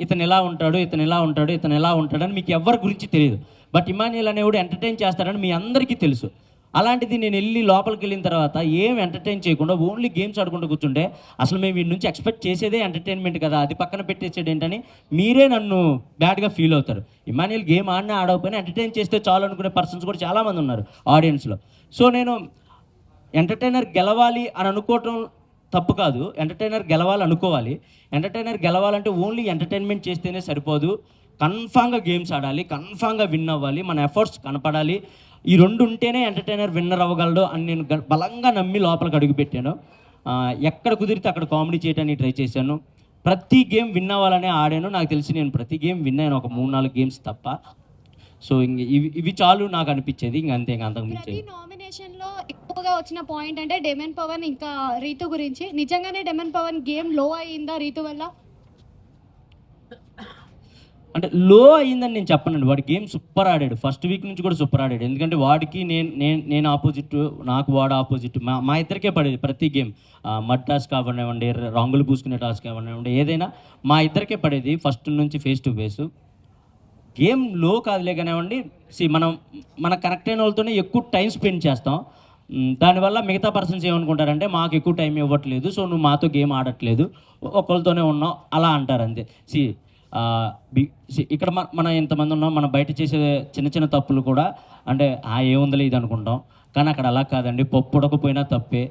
S1: ఇతను ఎలా ఉంటాడు, ఇతను ఎలా ఉంటాడు, ఇతను ఎలా ఉంటాడని మీకు ఎవరి గురించి తెలియదు. బట్ ఇమాన్యుయల్ అనేవాడు ఎంటర్టైన్ చేస్తాడని మీ అందరికీ తెలుసు. అలాంటిది నేను వెళ్ళి లోపలికి వెళ్ళిన తర్వాత ఏం ఎంటర్టైన్ చేయకుండా ఓన్లీ గేమ్స్ ఆడుకుంటూ కూర్చుంటే అసలు మేము వీడి నుంచి ఎక్స్పెక్ట్ చేసేదే ఎంటర్టైన్మెంట్ కదా, అది పక్కన పెట్టేసేది ఏంటని మీరే నన్ను బ్యాడ్గా ఫీల్ అవుతారు. ఇమాన్యుయల్ గేమ్ ఆడినా ఆడకపోయినా ఎంటర్టైన్ చేస్తే చాలు అనుకునే పర్సన్స్ కూడా చాలామంది ఉన్నారు ఆడియన్స్లో. సో నేను ఎంటర్టైనర్ గెలవాలి అని అనుకోవటం తప్పు కాదు, ఎంటర్టైనర్ గెలవాలి అనుకోవాలి. ఎంటర్టైనర్ గెలవాలంటే ఓన్లీ ఎంటర్టైన్మెంట్ చేస్తేనే సరిపోదు, కన్ఫామ్గా గేమ్స్ ఆడాలి, కన్ఫామ్గా విన్ అవ్వాలి, మన ఎఫర్ట్స్ కనపడాలి. ఈ రెండు ఉంటేనే ఎంటర్టైనర్ విన్నర్ అవ్వగలడు అని నేను బలంగా నమ్మి లోపలికి అడుగుపెట్టాను. ఎక్కడ కుదిరితే అక్కడ కామెడీ చేయడానికి ట్రై చేశాను. ప్రతి గేమ్ విన్ అవ్వాలనే ఆడాను. నాకు తెలిసి నేను ప్రతి గేమ్ విన్ అయ్యాను, ఒక 3-4 గేమ్స్ తప్ప. సో ఇంక ఇవి చాలు నాకు అనిపించేది, ఇంక అంతే, ఇంక అంతకు మించి.
S4: నామినేషన్ లో ఎక్కువగా వచ్చిన పాయింట్ అంటే డెమన్ పవన్ ఇంకా రీతు గురించి. నిజంగానే డెమన్ పవన్ గేమ్ లో అయ్యిందా రీతు వల్ల?
S1: అంటే లో అయ్యిందని నేను చెప్పనండి, వాడి గేమ్ సూపర్ ఆడాడు, ఫస్ట్ వీక్ నుంచి కూడా సూపర్ ఆడాడు. ఎందుకంటే వాడికి నేను ఆపోజిట్, నాకు వాడు ఆపోజిట్, మా ఇద్దరికే పడేది ప్రతి గేమ్. మడ్ టాస్క్ కావనివ్వండి, రంగులు పూసుకునే టాస్క్ కావనివ్వండి, ఏదైనా మా ఇద్దరికే పడేది ఫస్ట్ నుంచి ఫేస్ టు ఫేస్. గేమ్ లో కాదులే కానివ్వండి, మన కనెక్ట్ అయిన వాళ్ళతోనే ఎక్కువ టైం స్పెండ్ చేస్తాం. దానివల్ల మిగతా పర్సన్స్ ఏమనుకుంటారంటే మాకు ఎక్కువ టైం ఇవ్వట్లేదు, సో నువ్వు మాతో గేమ్ ఆడట్లేదు, ఒకరితోనే ఉన్నావు అలా అంటారు అంతే. ఇక్కడ మనం ఎంతమంది ఉన్నాం, మనం బయట చేసే చిన్న చిన్న తప్పులు కూడా అంటే ఏముందలే ఇది అనుకుంటాం, కానీ అక్కడ అలా కాదండి. పప్పు ఉడకపోయినా తప్పే,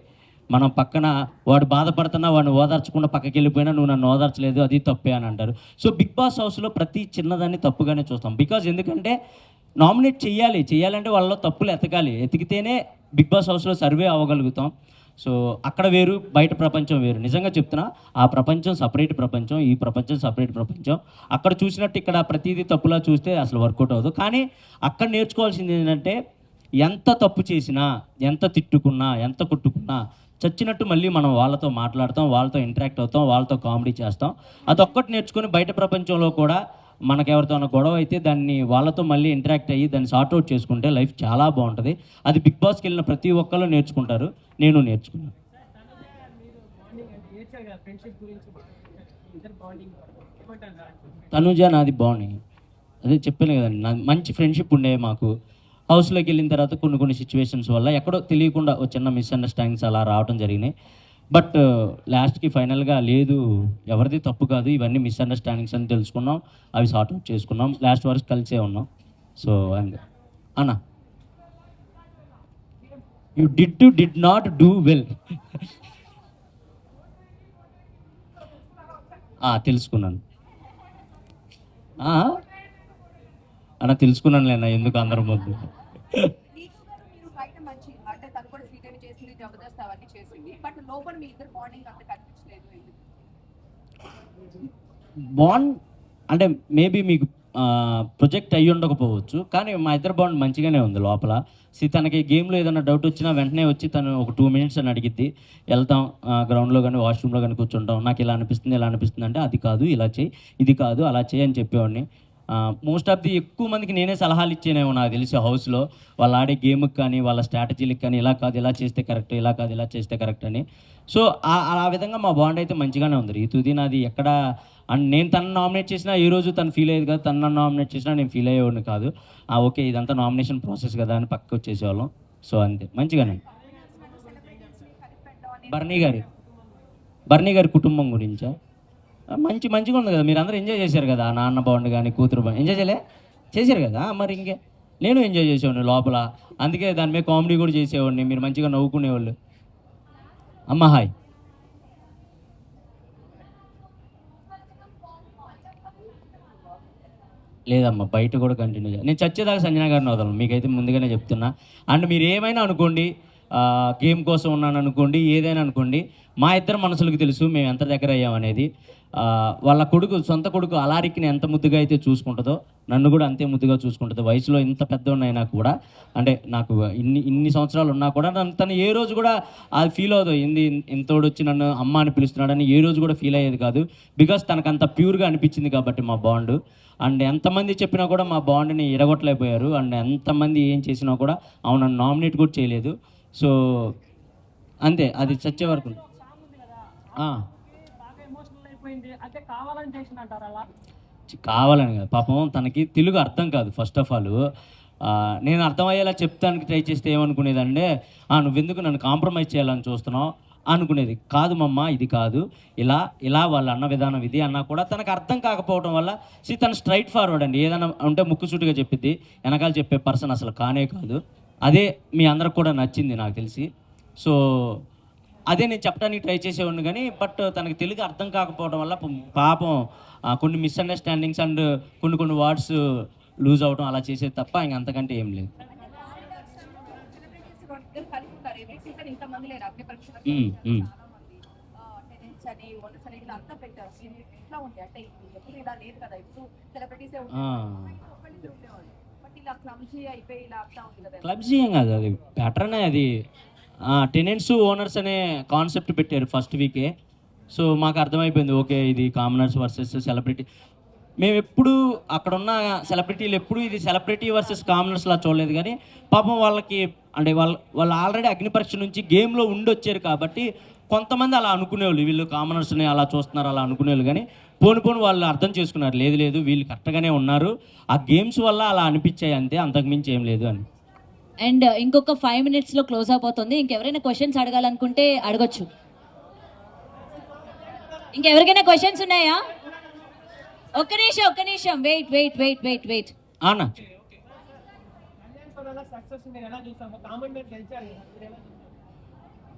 S1: మనం పక్కన వాడు బాధపడుతున్నా వాడిని ఓదార్చకుండా పక్కకి వెళ్ళిపోయినా నువ్వు నన్ను ఓదార్చలేదు, అది తప్పే అని అంటారు. సో బిగ్ బాస్ హౌస్లో ప్రతి చిన్నదాన్ని తప్పుగానే చూస్తాం. బికాజ్ ఎందుకంటే నామినేట్ చేయాలంటే వాళ్ళలో తప్పులు ఎతకాలి, ఎతికితేనే బిగ్ బాస్ హౌస్లో సర్వే అవ్వగలుగుతాం. సో అక్కడ వేరు, బయట ప్రపంచం వేరు. నిజంగా చెప్తున్నా, ఆ ప్రపంచం సపరేట్ ప్రపంచం, ఈ ప్రపంచం సపరేట్ ప్రపంచం. అక్కడ చూసినట్టు ఇక్కడ ప్రతిదీ తప్పులా చూస్తే అసలు వర్కౌట్ అవ్వదు. కానీ అక్కడ నేర్చుకోవాల్సింది ఏంటంటే ఎంత తప్పు చేసినా, ఎంత తిట్టుకున్నా, ఎంత కొట్టుకున్నా చచ్చినట్టు మళ్ళీ మనం వాళ్ళతో మాట్లాడతాం, వాళ్ళతో ఇంటరాక్ట్ అవుతాం, వాళ్ళతో కామెడీ చేస్తాం. అదొక్కటి నేర్చుకొని బయట ప్రపంచంలో కూడా మనకెవరితో గొడవ అయితే దాన్ని వాళ్ళతో మళ్ళీ ఇంటరాక్ట్ అయ్యి దాన్ని సార్ట్అవుట్ చేసుకుంటే లైఫ్ చాలా బాగుంటుంది. అది బిగ్ బాస్కి వెళ్ళిన ప్రతి ఒక్కళ్ళు నేర్చుకుంటారు, నేను నేర్చుకున్నాను. తనుజ నాది బాగుంది, అదే చెప్పాను కదండి, నాది మంచి ఫ్రెండ్షిప్ ఉండే మాకు. హౌస్లోకి వెళ్ళిన తర్వాత కొన్ని సిచ్యువేషన్స్ వల్ల ఎక్కడో తెలియకుండా ఒక చిన్న మిస్అండర్స్టాండింగ్స్ అలా రావడం జరిగినాయి. బట్ లాస్ట్కి ఫైనల్గా లేదు, ఎవరిది తప్పు కాదు, ఇవన్నీ మిస్అండర్స్టాండింగ్స్ అని తెలుసుకున్నాం, అవి సార్ట్అవుట్ చేసుకున్నాం, లాస్ట్ వరకు కలిసే ఉన్నాం. సో అండ్ అన్న you did not do well. తెలుసుకున్నాను అన్న, తెలుసుకున్నాను లేనా, ఎందుకు అందరం ముందు.
S2: మీరు బయట మంచి అంటే తను కూడా శ్రీదేవి చేసింది, జబర్దస్త్ అవన్నీ చేసింది, బట్ లోపల మీ ఇద్దరు బాండింగ్ అంత కనిపించలేదు.
S1: బాండ్ అంటే మేబీ మీకు ప్రొజెక్ట్ అయ్యి ఉండకపోవచ్చు, కానీ మా ఇద్దరు బాండ్ మంచిగానే ఉంది లోపల. తనకి గేమ్లో ఏదైనా డౌట్ వచ్చినా వెంటనే వచ్చి తను ఒక 2 minutes అని అడిగిద్ది, వెళ్తాం గ్రౌండ్లో కానీ వాష్రూమ్లో కానీ కూర్చుంటాం, నాకు ఇలా అనిపిస్తుంది అంటే అది కాదు ఇలా చేయి, ఇది కాదు అలా చేయి అని చెప్పేవాడిని. మోస్ట్ ఆఫ్ ది ఎక్కువ మందికి నేనే సలహాలు ఇచ్చేనేమో నాకు తెలిసి హౌస్లో, వాళ్ళు ఆడే గేమ్కి కానీ వాళ్ళ స్ట్రాటజీలకు కానీ, ఇలా కాదు ఇలా చేస్తే కరెక్ట్, ఇలా కాదు ఇలా చేస్తే కరెక్ట్ అని. సో ఆ విధంగా మా బాండ్ అయితే మంచిగానే ఉంది. ఈ తుది నాది ఎక్కడ అండ్ నేను తను నామినేట్ చేసినా ఏ రోజు తను ఫీల్ అయ్యేది కాదు, తను నన్ను నామినేట్ చేసినా నేను ఫీల్ అయ్యేవాడిని కాదు. ఓకే ఇదంతా నామినేషన్ ప్రాసెస్ కదా అని పక్కకు వచ్చేసేవాళ్ళం. సో అంతే, మంచిగానే. బర్నీ గారి కుటుంబం గురించా, మంచిగా ఉంది కదా, మీరు అందరూ ఎంజాయ్ చేశారు కదా, నాన్న బాగుండు కానీ కూతురు బాగుండు ఎంజాయ్ చేశారు కదా, మరి ఇంకే నేను ఎంజాయ్ చేసేవాడిని లోపల, అందుకే దాని మీద కామెడీ కూడా చేసేవాడిని, మీరు మంచిగా నవ్వుకునేవాళ్ళు. అమ్మ హాయ్. లేదమ్మా, బయట కూడా కంటిన్యూ చేయాలి, నేను చచ్చేదాకా సంజన గారిని వదలను, మీకైతే ముందుగానే చెప్తున్నా. అండ్ మీరు ఏమైనా అనుకోండి, గేమ్ కోసం ఉన్నాను అనుకోండి, ఏదైనా అనుకోండి, మా ఇద్దరు మనసులకు తెలుసు మేము ఎంత దగ్గర అయ్యామనేది. వాళ్ళ సొంత కొడుకు అలారిక్ని ఎంత ముద్దుగా అయితే చూసుకుంటుందో నన్ను కూడా అంతే ముద్దుగా చూసుకుంటుంది. వయసులో ఇంత పెద్దవాడినైనా కూడా, అంటే నాకు ఇన్ని సంవత్సరాలు ఉన్నా కూడా తను ఏ రోజు కూడా అది ఫీల్ అవుతుంది, ఇంతోడు వచ్చి నన్ను అమ్మ అని పిలుస్తున్నాడని ఏ రోజు కూడా ఫీల్ అయ్యేది కాదు. బికాస్ తనకు అంత ప్యూర్గా అనిపించింది కాబట్టి మా బాండ్. అండ్ ఎంతమంది చెప్పినా కూడా మా బాండ్ని ఎరగొట్టలేకపోయారు. అండ్ ఎంతమంది ఏం చేసినా కూడా అవును నన్ను నామినేట్ కూడా చేయలేదు. సో అంతే, అది చచ్చే వరకు. కావాలని కదా పాపం, తనకి తెలుగు అర్థం కాదు ఫస్ట్ ఆఫ్ ఆల్. నేను అర్థమయ్యేలా చెప్తానికి ట్రై చేస్తే ఏమనుకునేదంటే, నువ్వెందుకు నన్ను కాంప్రమైజ్ చేయాలని చూస్తున్నావు అనుకునేది. కాదు మమ్మ ఇది కాదు, ఇలా వాళ్ళ అన్న విధానం ఇది అన్నా కూడా తనకు అర్థం కాకపోవడం వల్ల తను స్ట్రైట్ ఫార్వర్డ్ అండి, ఏదైనా ఉంటే ముక్కుసూటిగా చెప్పిద్ది, వెనకాల చెప్పే పర్సన్ అసలు కానే కాదు. అదే మీ అందరికి కూడా నచ్చింది నాకు తెలిసి. సో అదే నేను చెప్పడానికి ట్రై చేసేవాడిని కానీ, బట్ తనకి తెలుగు అర్థం కాకపోవడం వల్ల పాపం కొన్ని మిస్అండర్స్టాండింగ్స్ అండ్ కొన్ని వర్డ్స్ లూజ్ అవడం అలా చేసేది తప్ప ఇంకంతకంటే ఏం లేదు. క్లబ్స్ ఏం కాదు, అది ప్యాటర్నే, అది టెనెంట్స్ ఓనర్స్ అనే కాన్సెప్ట్ పెట్టారు ఫస్ట్ వీకే. సో మాకు అర్థమైపోయింది, ఓకే ఇది కామనర్స్ వర్సెస్ సెలబ్రిటీ. మేము ఎప్పుడు అక్కడ ఉన్న సెలబ్రిటీలు ఎప్పుడు ఇది సెలబ్రిటీ వర్సెస్ కామనర్స్లా చూడలేదు. కానీ పాపం వాళ్ళకి అంటే వాళ్ళు ఆల్రెడీ అగ్ని పరీక్ష నుంచి గేమ్లో ఉండొచ్చారు కాబట్టి కొంతమంది అలా అనుకునేవాళ్ళు, వీళ్ళు కామనర్స్ని అలా చూస్తున్నారు అలా అనుకునేవాళ్ళు. కానీ పోను వాళ్ళు అర్థం చేసుకున్నారు, లేదు వీళ్ళు కరెక్ట్గానే ఉన్నారు, ఆ గేమ్స్ వల్ల అలా అనిపించాయి అంతే, అంతకుమించి ఏం లేదు అని.
S7: అండ్ ఇంకొక 5 minutes లో క్లోజ్ అయిపోతుంది. ఇంకెవరైనా క్వశ్చన్స్ అడగాలనుకుంటే అడగొచ్చు. ఇంకెవరికైనా క్వశ్చన్స్ ఉన్నాయా? ఒక్క నిమిషం వెయిట్
S1: అన్నా.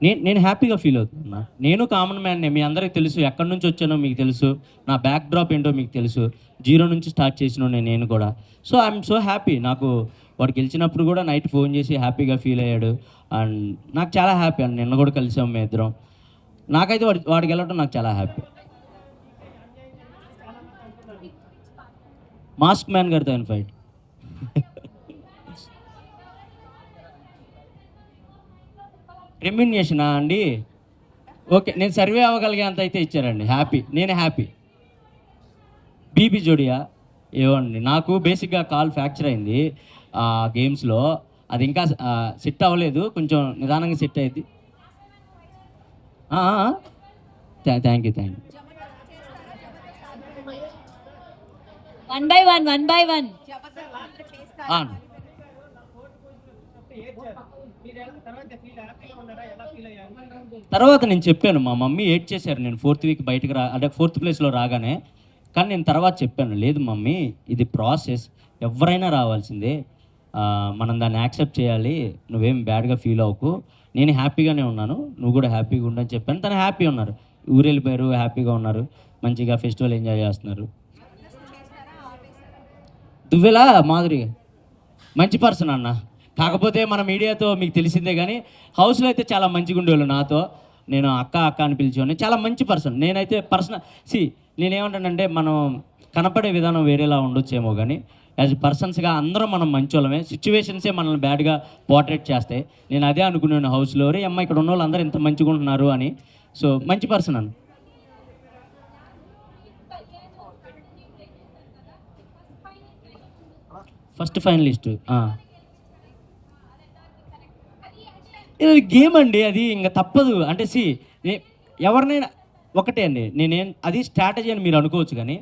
S1: నేను హ్యాపీగా ఫీల్ అవుతున్నా. నేను కామన్ మ్యాన్నే, మీ అందరికీ తెలుసు ఎక్కడి నుంచి వచ్చానో మీకు తెలుసు, నా బ్యాక్ డ్రాప్ ఏంటో మీకు తెలుసు, 0 నుంచి స్టార్ట్ చేసిన నేను కూడా. So I'm so happy. నాకు వాడు గెలిచినప్పుడు కూడా నైట్ ఫోన్ చేసి హ్యాపీగా ఫీల్ అయ్యాడు. అండ్ నాకు చాలా హ్యాపీ అండి. నిన్న కూడా కలిసాం మేము ఇద్దరం. నాకైతే వాడికి వెళ్ళటం నాకు చాలా హ్యాపీ. మాస్క్ మ్యాన్ గారితో ఆయన ఫైట్. రెమ్యునేషనా అండి? ఓకే, నేను సర్వే అవ్వగలిగేంత అయితే ఇచ్చారండి. హ్యాపీ, నేనే హ్యాపీ. బీబీ జోడియా ఏమండి, నాకు బేసిక్గా కాల్ ఫ్రాక్చర్ అయింది గేమ్స్లో. అది ఇంకా సెట్ అవ్వలేదు, కొంచెం నిదానంగా సెట్ అయింది. Thank you.
S7: 1 by 1.
S1: తర్వాత నేను చెప్పాను, మా మమ్మీ ఏడ్ చేశారు నేను 4th వీక్ బయటకు అంటే 4th ప్లేస్లో రాగానే. కానీ నేను తర్వాత చెప్పాను, లేదు మమ్మీ ఇది ప్రాసెస్, ఎవరైనా రావాల్సిందే, మనం దాన్ని యాక్సెప్ట్ చేయాలి, నువ్వేం బ్యాడ్గా ఫీల్ అవ్వకు, నేను హ్యాపీగానే ఉన్నాను, నువ్వు కూడా హ్యాపీగా ఉండని చెప్పాను. తను హ్యాపీ ఉన్నారు, ఊరు వెళ్ళిపోయారు, హ్యాపీగా ఉన్నారు, మంచిగా ఫెస్టివల్ ఎంజాయ్ చేస్తున్నారు. దువ్వెలా మాధురి మంచి పర్సన్ అన్న, కాకపోతే మన మీడియాతో మీకు తెలిసిందే కానీ హౌస్లో అయితే చాలా మంచిగా ఉండేవాళ్ళు నాతో. నేను అక్క అని పిలిచేవాడిని. చాలా మంచి పర్సన్. నేనైతే నేనేమంటానంటే మనం కనపడే విధానం వేరేలా ఉండొచ్చేమో కానీ యాజ్ పర్సన్స్గా అందరం మనం మంచోళ్ళమే. సిచ్యువేషన్సే మనల్ని బ్యాడ్గా పోర్ట్రేట్ చేస్తాయి. నేను అదే అనుకున్నాను హౌస్లో, రే అమ్మ ఇక్కడ ఉన్న వాళ్ళు అందరూ ఎంత మంచిగా ఉంటున్నారు అని. సో మంచి పర్సన్ అన్న. ఫస్ట్ ఫైనలిస్ట్ ఇది గేమ్ అండి, అది ఇంకా తప్పదు. అంటే ఎవరినైనా ఒకటే అండి, అది స్ట్రాటజీ అని మీరు అనుకోవచ్చు కానీ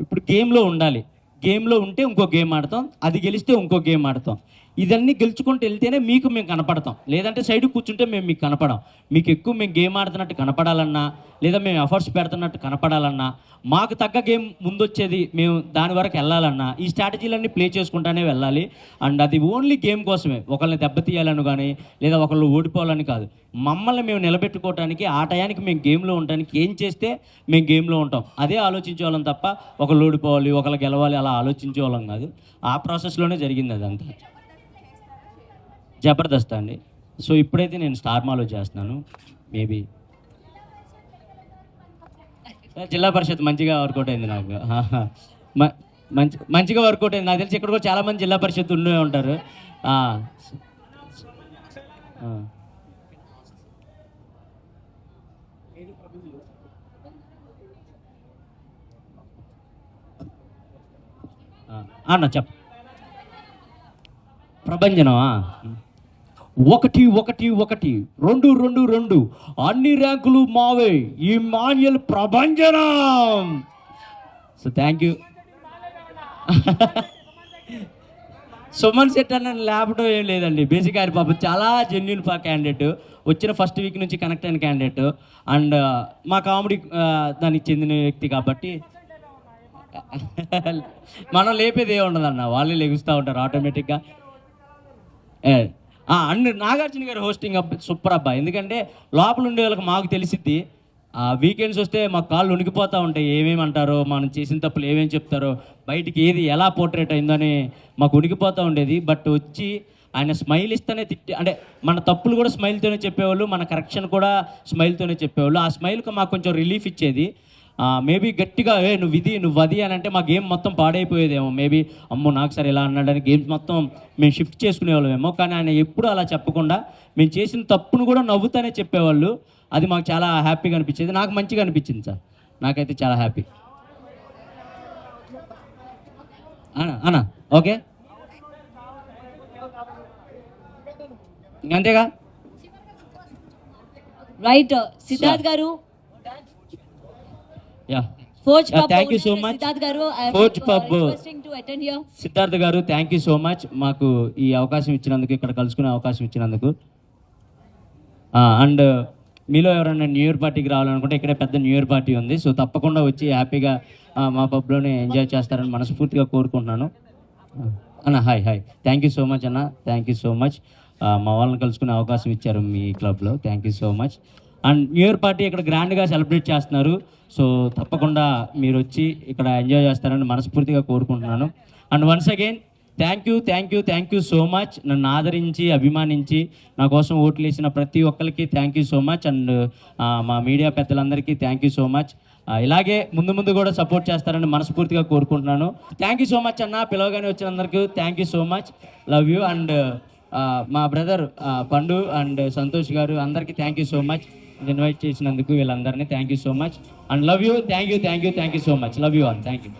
S1: ఇప్పుడు గేమ్లో ఉండాలి. గేమ్లో ఉంటే ఇంకో గేమ్ ఆడతాం, అది గెలిస్తే ఇంకో గేమ్ ఆడతాం. ఇదన్నీ గెలుచుకుంటూ వెళ్తేనే మేము కనపడతాం. లేదంటే సైడ్ కూర్చుంటే మేము మీకు కనపడం. మీకు ఎక్కువ మేము గేమ్ ఆడుతున్నట్టు కనపడాలన్నా, లేదా మేము ఎఫర్ట్స్ పెడుతున్నట్టు కనపడాలన్నా, మాకు తగ్గ గేమ్ ముందొచ్చేది మేము దాని వరకు వెళ్ళాలన్నా ఈ స్ట్రాటజీలన్నీ ప్లే చేసుకుంటానే వెళ్ళాలి. అండ్ అది ఓన్లీ గేమ్ కోసమే, ఒకళ్ళని దెబ్బతీయాలని కానీ లేదా ఒకళ్ళు ఓడిపోవాలని కాదు. మమ్మల్ని మేము నిలబెట్టుకోవడానికి, ఆ టయానికి మేము గేమ్లో ఉండడానికి ఏం చేస్తే మేము గేమ్లో ఉంటాం అదే ఆలోచించేవాళ్ళం తప్ప ఒకళ్ళు ఓడిపోవాలి ఒకళ్ళు గెలవాలి అలా ఆలోచించేవాళ్ళం కాదు. ఆ ప్రాసెస్లోనే జరిగింది అదంతా. జబర్దస్త్ అండి. సో ఇప్పుడైతే నేను స్టార్ మాలో చేస్తున్నాను. మేబీ జిల్లా పరిషత్ మంచిగా వర్కౌట్ అయింది నాకు. మంచిగా వర్కౌట్ అయింది. నాకు తెలిసి ఇక్కడ కూడా చాలామంది జిల్లా పరిషత్ ఉండే ఉంటారు. అన్న చెప్ప ప్రభంజనమా 1 1 1 2 2 2 అన్ని ర్యాంకులు మావే ఈ మాన్యుల్ ప్రభంజనం. So thank you. Suman Shetty అన్న లేపడం ఏం లేదండి. బేసిక్ ఆయన పాపం చాలా జెన్యున్ క్యాండిడేట్, వచ్చిన ఫస్ట్ వీక్ నుంచి కనెక్ట్ అయిన క్యాండిడేట్. అండ్ మా కామెడీ దానికి చెందిన వ్యక్తి కాబట్టి మనం లేపేది ఏ ఉండదన్న, వాళ్ళే లెగుస్తూ ఉంటారు ఆటోమేటిక్గా. అండ్ నాగార్జున గారు హోస్టింగ్ సూపర్ అబ్బా. ఎందుకంటే లోపల ఉండే వాళ్ళకి మాకు తెలిసిద్ది, వీకెండ్స్ వస్తే మా కాళ్ళు ఉనికిపోతూ ఉంటాయి. ఏమేమి అంటారో, మనం చేసిన తప్పులు ఏమేమి చెప్తారో, బయటికి ఏది ఎలా పోర్ట్రేట్ అయిందని మాకు ఉనికిపోతూ ఉండేది. బట్ వచ్చి ఆయన స్మైల్ ఇస్తేనే అంటే మన తప్పులు కూడా స్మైల్తోనే చెప్పేవాళ్ళు, మన కరెక్షన్ కూడా స్మైల్తోనే చెప్పేవాళ్ళు. ఆ స్మైల్కి మాకు కొంచెం రిలీఫ్ ఇచ్చేది. మేబీ గట్టిగా నువ్వు అది అని అంటే మా గేమ్ మొత్తం పాడైపోయేదేమో. మేబీ అమ్మో నాకు సరే ఇలా అన్నాడని గేమ్స్ మొత్తం మేము షిఫ్ట్ చేసుకునేవాళ్ళమేమో. కానీ ఆయన ఎప్పుడు అలా చెప్పకుండా మేము చేసిన తప్పును కూడా నవ్వుతానే చెప్పేవాళ్ళు. అది మాకు చాలా హ్యాపీగా అనిపించేది. నాకు మంచిగా అనిపించింది సార్, నాకైతే చాలా హ్యాపీ. అన్నా ఓకే అంతేగా
S7: right. Siddharth garu,
S1: yeah
S7: Forge pub
S1: thank you so much.
S7: Siddharth garu,
S1: Forge pub
S7: to attend here.
S1: Siddharth garu thank you so much మాకు ఈ అవకాశం ఇచ్చినందుకు, ఇక్కడ కలుసుకునే అవకాశం ఇచ్చినందుకు. అండ్ మీలో ఎవరైనా న్యూ ఇయర్ పార్టీకి రావాలనుకుంటే ఇక్కడే పెద్ద న్యూ ఇయర్ పార్టీ ఉంది. సో తప్పకుండా వచ్చి హ్యాపీగా మా పబ్లోనే ఎంజాయ్ చేస్తారని మనస్ఫూర్తిగా కోరుకుంటున్నాను. అన్న hi thank you so much అన్న, థ్యాంక్ యూ సో మచ్. మా వాళ్ళని కలుసుకునే అవకాశం ఇచ్చారు మీ క్లబ్లో. Thank you so much. And new year party ఇక్కడ గ్రాండ్గా సెలబ్రేట్ చేస్తున్నారు. సో తప్పకుండా మీరు వచ్చి ఇక్కడ ఎంజాయ్ చేస్తారని మనస్ఫూర్తిగా కోరుకుంటున్నాను. And once again thank you so much. నన్ను ఆదరించి అభిమానించి నా కోసం ఓట్లు వేసిన ప్రతి ఒక్కరికి thank you so much. And మా మీడియా పెద్దలందరికీ థ్యాంక్ యూ సో మచ్. ఇలాగే ముందు కూడా సపోర్ట్ చేస్తారని మనస్ఫూర్తిగా కోరుకుంటున్నాను. థ్యాంక్ యూ సో మచ్ అన్న, పిలవగానే వచ్చినందరికీ thank you so much. Love you. And మా బ్రదర్ పండు అండ్ సంతోష్ గారు అందరికీ thank you so much invite చేసినందుకు. వీళ్ళందరినీ thank you so much. And love you. Thank you so much. Love you all. Thank you.